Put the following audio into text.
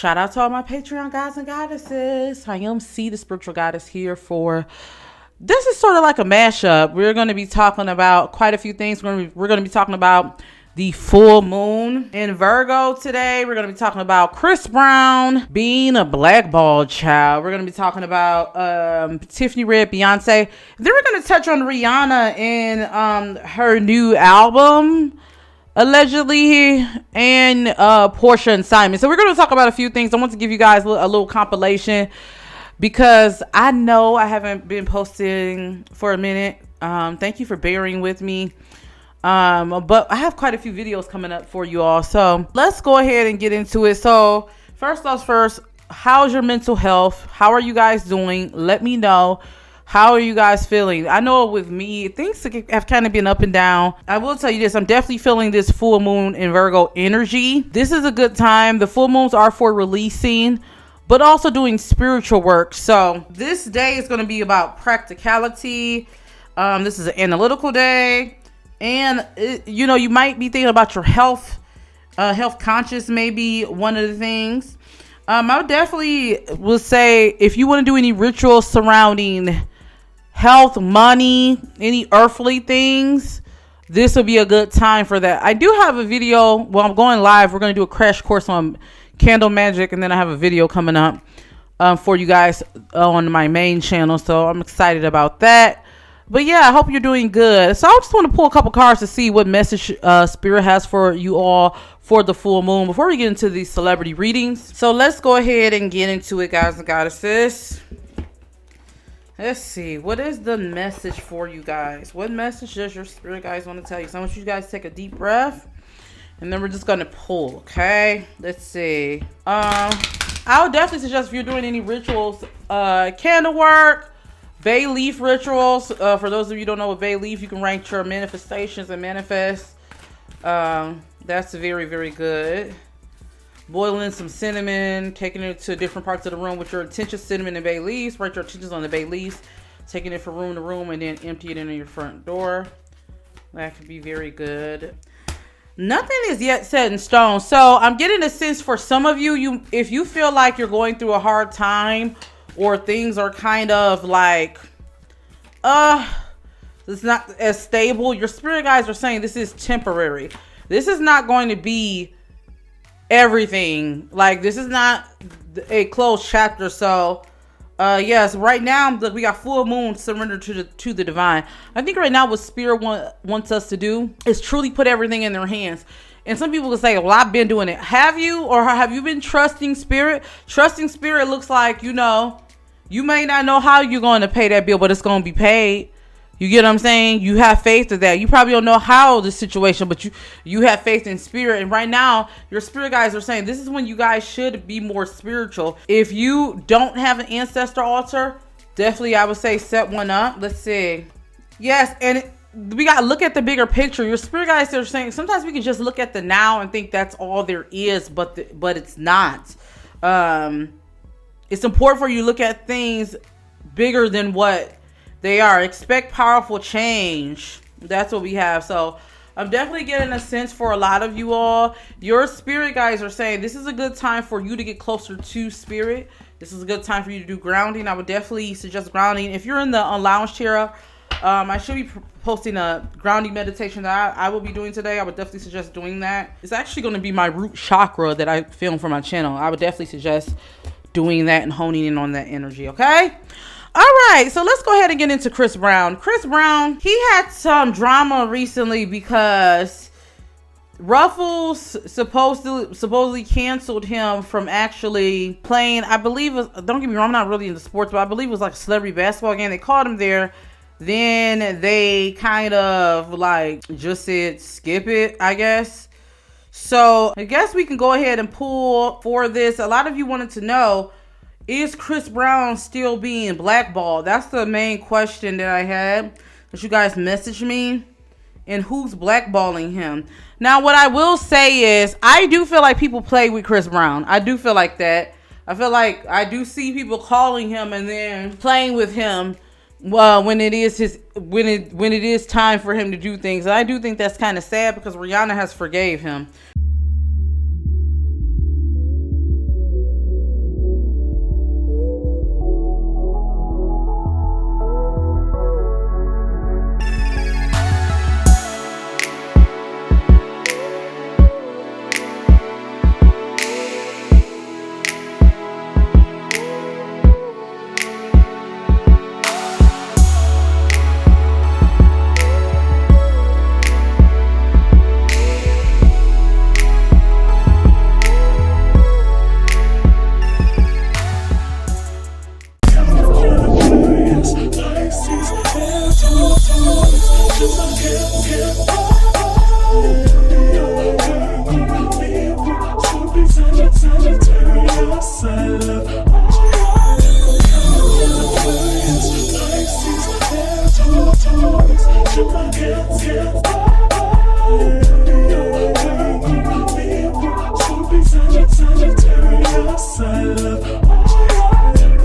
Shout out to all my Patreon guys and goddesses. I am C, the spiritual goddess, here for... This is sort of like a mashup. We're going to be talking about quite a few things. We're going to be talking about the full moon in Virgo today. We're going to be talking about Chris Brown being a blackballed child. We're going to be talking about Tiffany Red, Beyonce. Then we're going to touch on Rihanna and her new album, allegedly, and Porsha and Simon. So we're going to talk about a few things. I want to give you guys a little compilation because I know I haven't been posting for a minute. Thank you for bearing with me. But I have quite a few videos coming up for you all. So let's go ahead and get into it. So first off, how's your mental health? How are you guys doing? Let me know. How are you guys feeling? I know with me, things have kind of been up and down. I will tell you this. I'm definitely feeling this full moon in Virgo energy. This is a good time. The full moons are for releasing, but also doing spiritual work. So this day is going to be about practicality. This is an analytical day. And, you might be thinking about your health. Health conscious may be one of the things. I would definitely will say if you want to do any rituals surrounding health, money, any earthly things, this will be a good time for that. I do have a video. Well, I'm going live. We're going to do a crash course on candle magic. And then I have a video coming up for you guys on my main channel. So I'm excited about that. But yeah, I hope you're doing good. So I just want to pull a couple cards to see what message Spirit has for you all for the full moon before we get into these celebrity readings. So let's go ahead and get into it, guys and goddesses. Let's see. What is the message for you guys? What message does your spirit guys want to tell you? So I want you guys to take a deep breath. And then we're just going to pull, okay? Let's see. I would definitely suggest if you're doing any rituals, candle work, bay leaf rituals. For those of you who don't know what bay leaf, you can write your manifestations and manifest. That's very, very good. Boiling some cinnamon, taking it to different parts of the room with your intentions, cinnamon and bay leaves. Write your intentions on the bay leaves, taking it from room to room, and then empty it into your front door. That could be very good. Nothing is yet set in stone. So I'm getting a sense for some of you, if you feel like you're going through a hard time, or things are kind of like, it's not as stable. Your spirit guys are saying this is temporary. This is not going to be everything. Like, this is not a closed chapter. So, yes, right now we got full moon, surrender to the divine. I think right now what spirit wants us to do is truly put everything in their hands. And some people will say, well, I've been doing it. Have you? Or have you been trusting spirit? Trusting spirit looks like, you may not know how you're going to pay that bill, but it's going to be paid. You get what I'm saying? You have faith in that. You probably don't know how the situation, but you have faith in spirit. And right now, your spirit guys are saying this is when you guys should be more spiritual. If you don't have an ancestor altar, definitely I would say set one up. Let's see. Yes, and we got to look at the bigger picture. Your spirit guys are saying sometimes we can just look at the now and think that's all there is, but it's not. It's important for you to look at things bigger than what they are. Expect powerful change. That's what we have. So I'm definitely getting a sense for a lot of you all. Your spirit guys are saying this is a good time for you to get closer to spirit. This is a good time for you to do grounding. I would definitely suggest grounding. If you're in the lounge chair, I should be posting a grounding meditation that I will be doing today. I would definitely suggest doing that. It's actually going to be my root chakra that I film for my channel. I would definitely suggest doing that and honing in on that energy, okay? All right, so let's go ahead and get into Chris Brown. Chris Brown, he had some drama recently because Ruffles supposedly canceled him from actually playing, I believe, don't get me wrong, I'm not really into sports, but I believe it was like a celebrity basketball game. They called him there. Then they kind of like just said, skip it, I guess. So I guess we can go ahead and pull for this. A lot of you wanted to know, is Chris Brown still being blackballed? That's the main question that I had that you guys messaged me. And who's blackballing him? Now, what I will say is, I do feel like people play with Chris Brown. I do feel like that. I feel like I do see people calling him and then playing with him when it is time for him to do things. And I do think that's kind of sad, because Rihanna has forgave him. you.